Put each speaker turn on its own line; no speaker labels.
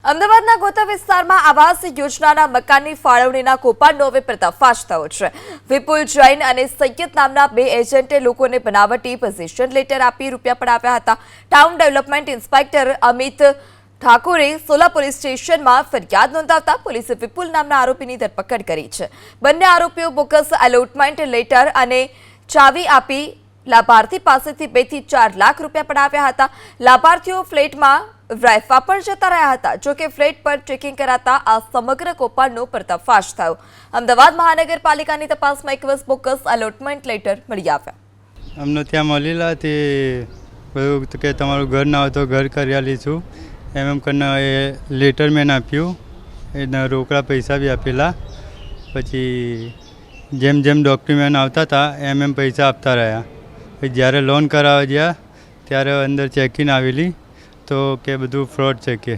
અમદાવાદના ગોતા વિસ્તારમાં આવાસ યોજનાના મકાનની ફાળવણીના કૌભાંડનો હવે પર્દાફાશ થયો છે। વિપુલ જૈન અને સૈયદ નામના બે એજન્ટે લોકોને બનાવટી પોઝિશન લેટર આપી રૂપિયા પડાવ્યા હતા। ટાઉન ડેવલપમેન્ટ ઇન્સ્પેક્ટર અમિત ઠાકોરે સોલા પોલીસ સ્ટેશનમાં ફરિયાદ નોંધાવતા પોલીસે વિપુલ નામના આરોપીની ધરપકડ કરી છે। બંને આરોપીઓ બોગસ એલોટમેન્ટ લેટર અને ચાવી આપી લાભાર્થી પાસેથી 2 થી 4 લાખ રૂપિયા પડાવ્યા હતા। લાભાર્થીઓ ફ્લેટમાં રાયફા પણ જતા રહ્યા હતા। જોકે ફ્લેટ પર ચેકિંગ કરાતા આ સમગ્ર કૌભાંડનો પર્દાફાશ થયો। અમદાવાદ મહાનગરપાલિકાની તપાસમાં એક વર્ષ બોગસ એલોટમેન્ટ લેટર મળી આવ્યા।
અમને ત્યાં મળેલા તે કહ્યું કે તમારું ઘર ના હોય તો ઘર કરી આલીશું એમ કરીને એ લેટર મેં આપ્યું, એના રોકડા પૈસા બી આપેલા। પછી જેમ જેમ ડોક્યુમેન્ટ આવતા હતા એમ પૈસા આપતા રહ્યા। પછી જ્યારે લોન કરાવવા ગયા ત્યારે અંદર ચેકિંગ આવેલી તો કે બધું ફ્રોડ છે કે